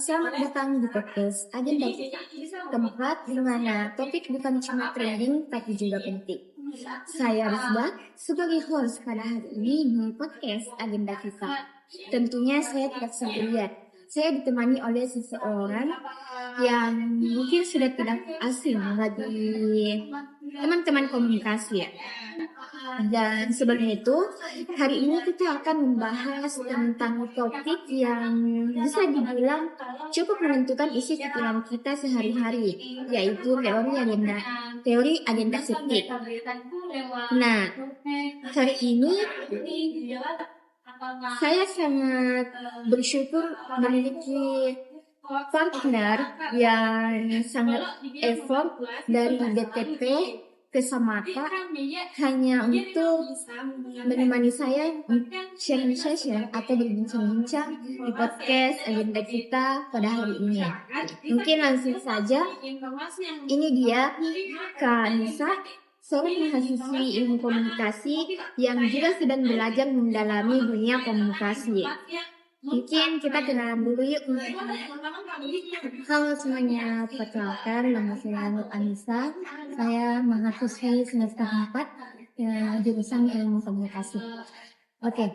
Selamat datang di podcast Agenda Kita, tempat di mana topik bukan cuma trending tapi juga penting. Saya Rizba sebagai host pada hari ini di podcast Agenda Kita. Tentunya saya tidak sendirian. Saya ditemani oleh seseorang yang mungkin sudah tidak asing bagi teman-teman komunikasi ya. Dan sebelum itu, hari ini kita akan membahas tentang topik yang bisa dibilang cukup menentukan isi pikiran kita sehari-hari, yaitu teori agenda setting. Nah, hari ini saya sangat bersyukur memiliki partner yang sangat effort dari BTP ke Samata hanya untuk menemani saya sharing session atau berbincang-bincang di podcast Agenda Kita pada hari ini. Mungkin langsung saja, ini dia Kak Nisa, seorang mahasiswi ilmu komunikasi yang juga sedang belajar mendalami dunia komunikasi. Mungkin kita kenalan dulu yuk. Halo semuanya, perkenalkan nama saya Nur Anissa. Saya mahasiswi semester 4 jurusan ilmu komunikasi. Oke,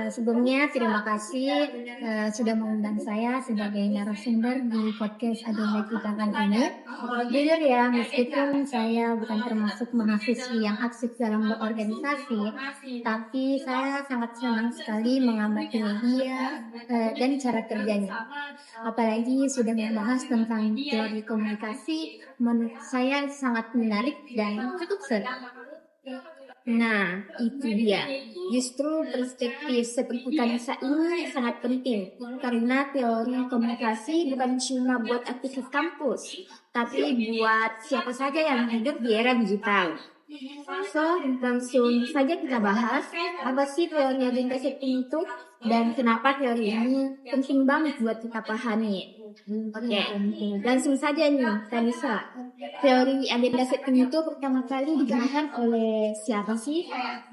sebelumnya terima kasih sudah mengundang saya sebagai narasumber di podcast Agenda Kita kali ini. Jujur ya, meskipun saya bukan termasuk mahasiswi yang aktif dalam berorganisasi, tapi saya sangat senang sekali mengamati media dan cara kerjanya. Apalagi sudah membahas tentang teori komunikasi, menurut saya sangat menarik dan cukup seru. Nah, itu dia. Justru perspektif seperti Kanisa ini sangat penting karena teori komunikasi bukan cuma buat aktivis kampus, tapi buat siapa saja yang hidup di era digital. So, langsung saja kita bahas apa sih teori agenda setting itu dan kenapa teori ini penting banget buat kita pahami. Oke, langsung saja nih, Kanisa. Teori agenda setting itu pertama kali digunakan oleh siapa sih?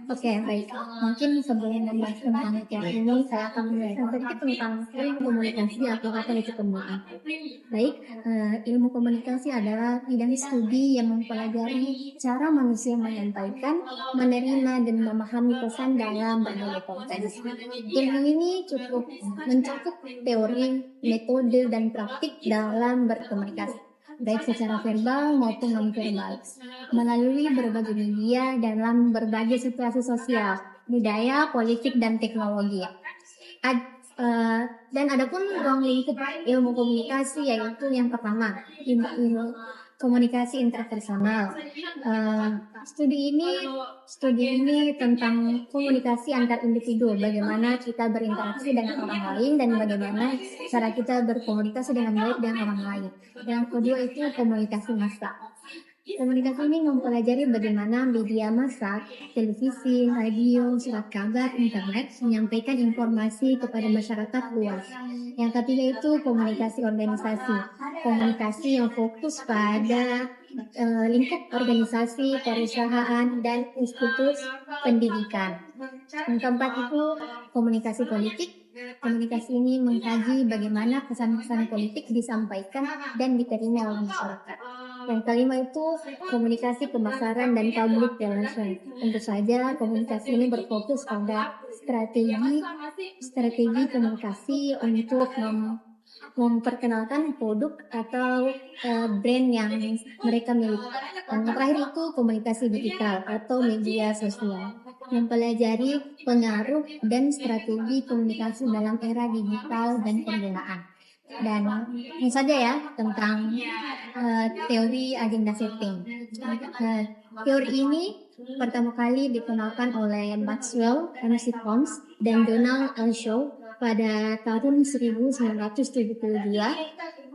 Oke, baik. Mungkin sebelum membahas tentang teori ini, saya akan menjelaskan sedikit tentang ilmu komunikasi atau apa itu komunikasi. Baik, ilmu komunikasi adalah bidang studi yang mempelajari cara manusia menyampaikan, menerima, dan memahami pesan dalam berbagai konteks. Ilmu ini cukup mencakup teori, metode, dan praktik dalam berkomunikasi, baik secara verbal maupun non-verbal, melalui berbagai media dalam berbagai situasi sosial, budaya, politik, dan teknologi. Dan adapun ruang lingkup ilmu komunikasi yaitu yang pertama, ilmu komunikasi interpersonal. Studi ini tentang komunikasi antar individu, bagaimana kita berinteraksi dengan orang lain dan bagaimana cara kita berkomunikasi dengan baik dengan orang lain. Yang kedua itu komunikasi massa. Komunikasi ini mempelajari bagaimana media massa, televisi, radio, surat kabar, internet menyampaikan informasi kepada masyarakat luas. Yang ketiga itu komunikasi organisasi. Komunikasi yang fokus pada lingkup organisasi, perusahaan, dan institusi pendidikan. Yang keempat itu komunikasi politik. Komunikasi ini mengkaji bagaimana pesan-pesan politik disampaikan dan diterima oleh masyarakat. Yang kelima itu komunikasi pemasaran dan public relations. Tentu saja komunikasi ini berfokus pada strategi komunikasi untuk memperkenalkan produk atau brand yang mereka miliki. Dan yang terakhir itu komunikasi digital atau media sosial, mempelajari pengaruh dan strategi komunikasi dalam era digital dan penggunaan. Dan ini saja ya tentang teori agenda setting. Teori ini pertama kali dikenalkan oleh Maxwell, Ernest Holmes, dan Donald L. Shaw pada tahun 1972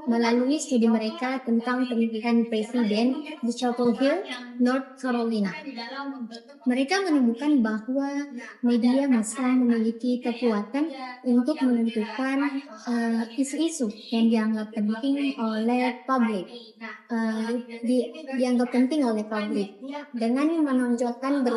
melalui studi mereka tentang pemilihan presiden di Chapel Hill, North Carolina. Mereka menemukan bahwa media massa memiliki kekuatan untuk menentukan isu-isu yang dianggap penting oleh publik. Dengan menonjolkan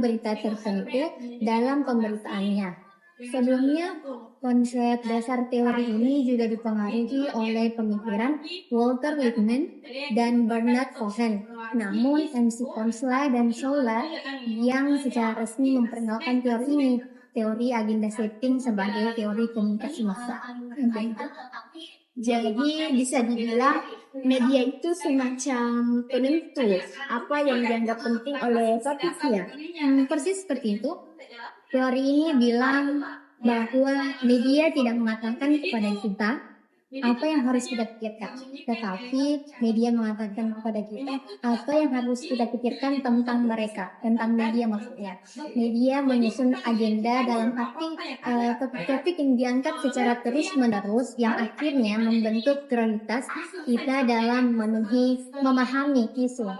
berita tertentu dalam pemberitaannya. Sebelumnya, konsep dasar teori ini juga dipengaruhi oleh pemikiran Walter Lippmann dan Bernard Cohen. Namun, MC Ponsla dan Scholar yang secara resmi memperkenalkan teori ini, teori agenda setting sebagai teori komunikasi massa. Jadi bisa dibilang media itu semacam penentu apa yang dianggap penting oleh topiknya. Persis seperti itu. Teori ini bilang bahwa media tidak mengatakan kepada kita apa yang harus kita pikirkan, tetapi media mengatakan kepada kita apa yang harus kita pikirkan tentang mereka, tentang media maksudnya. Media menyusun agenda dalam arti topik-topik yang diangkat secara terus-menerus yang akhirnya membentuk prioritas kita dalam memahami isu.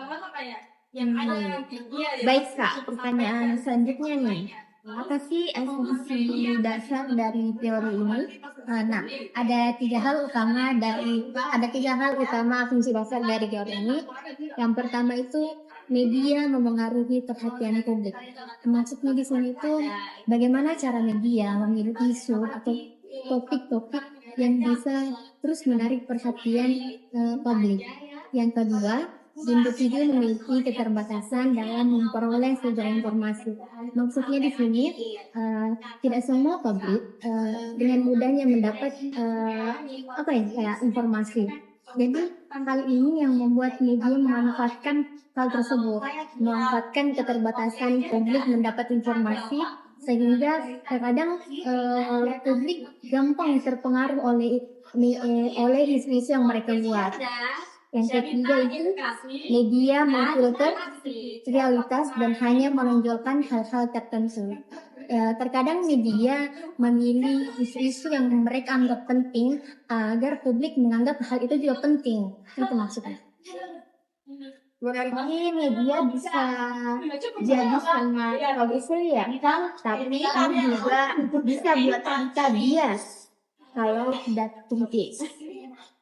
Baik Kak, pertanyaan selanjutnya nih. Apa sih asumsi dasar dari teori ini? Nah, ada tiga hal utama asumsi dasar dari teori ini. Yang pertama itu media memengaruhi perhatian publik. Maksudnya di sini itu bagaimana cara media memilih isu atau topik-topik yang bisa terus menarik perhatian publik. Yang kedua, individu memiliki keterbatasan dalam memperoleh sumber informasi. Maksudnya di sini tidak semua publik dengan mudahnya mendapat informasi. Jadi hal ini yang membuat media memanfaatkan hal tersebut, memanfaatkan keterbatasan publik mendapat informasi sehingga terkadang publik gampang terpengaruh oleh isu-isu yang mereka buat. Yang ketiga itu media memfilter realitas dan hanya menonjolkan hal-hal tertentu. Terkadang media memilih isu-isu yang mereka anggap penting agar publik menganggap hal itu juga penting. Itu maksudnya. Berarti media bisa jadi sangat progresif ya, tapi ini juga bisa buat kita bias kalau tidak tuntas.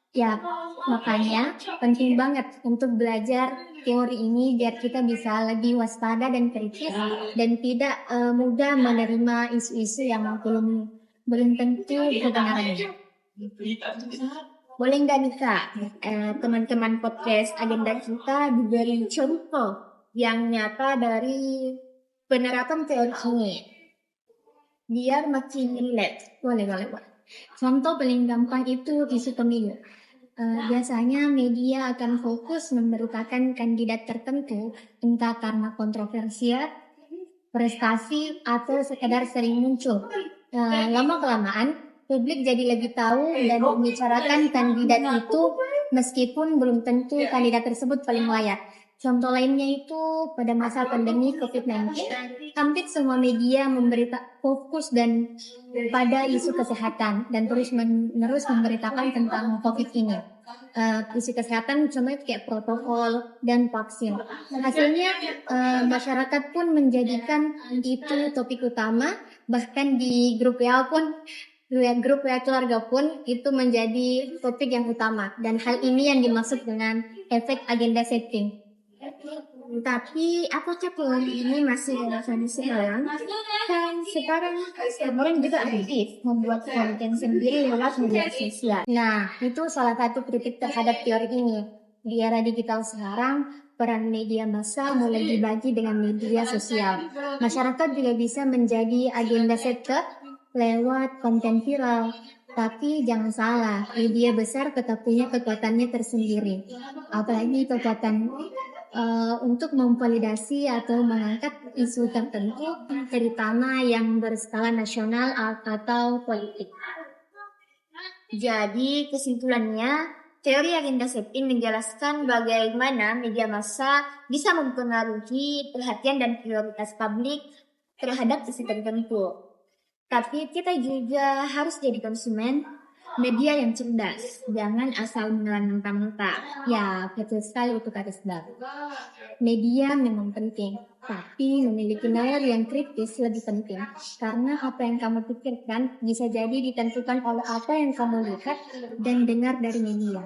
Ya, makanya penting banget untuk belajar teori ini biar kita bisa lebih waspada dan kritis dan tidak mudah menerima isu-isu yang belum tentu kebenarannya. Boleh nggak nih Kak, teman-teman podcast agenda kita diberi contoh yang nyata dari penerapan teori ini biar makin relate. Boleh. Contoh paling gampang itu isu pemilu. Biasanya media akan fokus memberitakan kandidat tertentu entah karena kontroversial, prestasi, atau sekedar sering muncul. Lama-kelamaan, publik jadi lebih tahu dan membicarakan kandidat itu meskipun belum tentu kandidat tersebut paling layak. Contoh lainnya itu pada masa pandemi COVID-19, hampir semua media fokus dan pada isu kesehatan dan terus-menerus memberitakan tentang COVID ini. Isu kesehatan contohnya kayak protokol dan vaksin. Hasilnya masyarakat pun menjadikan itu topik utama, bahkan di grup WA keluarga pun itu menjadi topik yang utama. Dan hal ini yang dimaksud dengan efek agenda setting. Tapi apakah teori ini masih relevan sekarang? Kan sekarang orang juga aktif membuat konten sendiri lewat media sosial. Nah, itu salah satu kritik terhadap teori ini. Di era digital sekarang, peran media massa mulai dibagi dengan media sosial. Masyarakat juga bisa menjadi agenda setter lewat konten viral. Tapi jangan salah, media besar tetap punya kekuatannya tersendiri. Apalagi kekuatan untuk memvalidasi atau mengangkat isu tertentu, terutama yang berskala nasional atau politik. Jadi kesimpulannya, teori agenda setting menjelaskan bagaimana media massa bisa mempengaruhi perhatian dan prioritas publik terhadap isu tertentu. Tapi kita juga harus jadi konsumen media yang cerdas, jangan asal menelan mentah-mentah. Ya, betul sekali itu kata Sedar. Media memang penting, tapi memiliki nalar yang kritis lebih penting. Karena apa yang kamu pikirkan bisa jadi ditentukan oleh apa yang kamu lihat dan dengar dari media.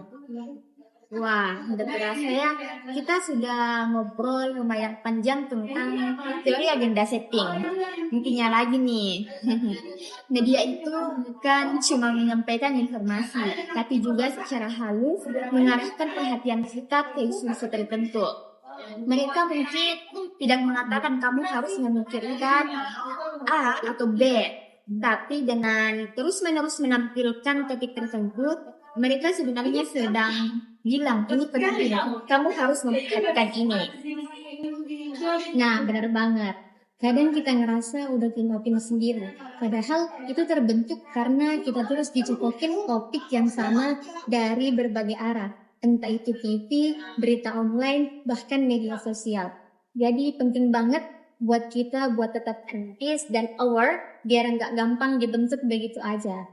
Wah, udah berasa ya. Kita sudah ngobrol lumayan panjang tentang teori agenda setting. Intinya lagi nih, media itu bukan cuma menyampaikan informasi, tapi juga secara halus mengarahkan perhatian kita ke isu-isu tertentu. Mereka mungkin tidak mengatakan kamu harus memikirkan A atau B, tapi dengan terus-menerus menampilkan topik tersebut, mereka sebenarnya sedang bilang ini penting, kamu harus memperhatikan ini. Nah, benar banget. Kadang kita ngerasa udah punya opini sendiri. Padahal itu terbentuk karena kita terus dicukokin topik yang sama dari berbagai arah. Entah itu TV, berita online, bahkan media sosial. Jadi penting banget buat kita buat tetap kritis dan aware biar nggak gampang dibentuk begitu aja.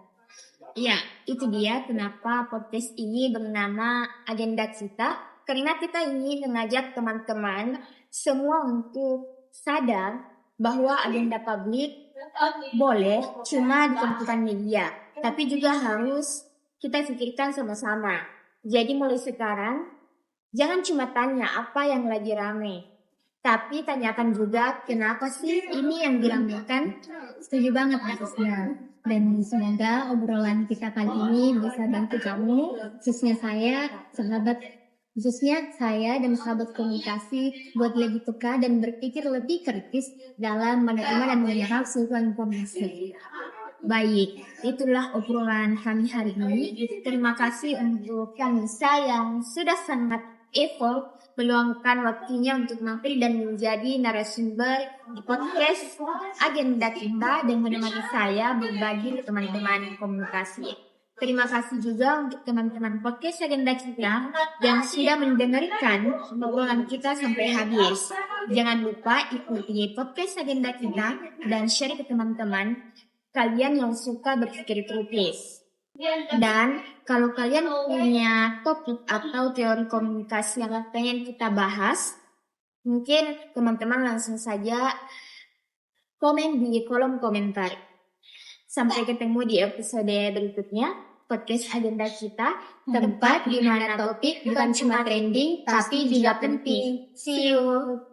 Ya, itu dia kenapa podcast ini bernama Agenda Kita. Karena kita ingin mengajak teman-teman semua untuk sadar bahwa agenda publik boleh cuma ditentukan media, tapi juga harus kita pikirkan sama-sama. Jadi mulai sekarang, jangan cuma tanya apa yang lagi rame, tapi tanyakan juga kenapa sih ini yang diramaikan. Setuju banget Kak. Dan semoga obrolan kita kali ini bisa bantu kamu, khususnya saya dan sahabat komunikasi buat lebih peka dan berpikir lebih kritis dalam menerima dan menyerap sebuah informasi. Baik, itulah obrolan kami hari ini. Terima kasih untuk Kanisa yang sudah sangat effort meluangkan waktunya untuk mampir dan menjadi narasumber di podcast Agenda Kita dan menemani saya berbagi teman-teman komunikasi. Terima kasih juga untuk teman-teman podcast Agenda Kita yang sudah mendengarkan obrolan kita sampai habis. Jangan lupa ikuti podcast Agenda Kita dan share ke teman-teman kalian yang suka berpikir kritis. Dan kalau kalian punya topik atau teori komunikasi yang pengen kita bahas, mungkin teman-teman langsung saja komen di kolom komentar. Sampai ketemu di episode berikutnya, podcast Agenda Kita, tempat di mana topik bukan cuma trending, tapi juga penting. See you!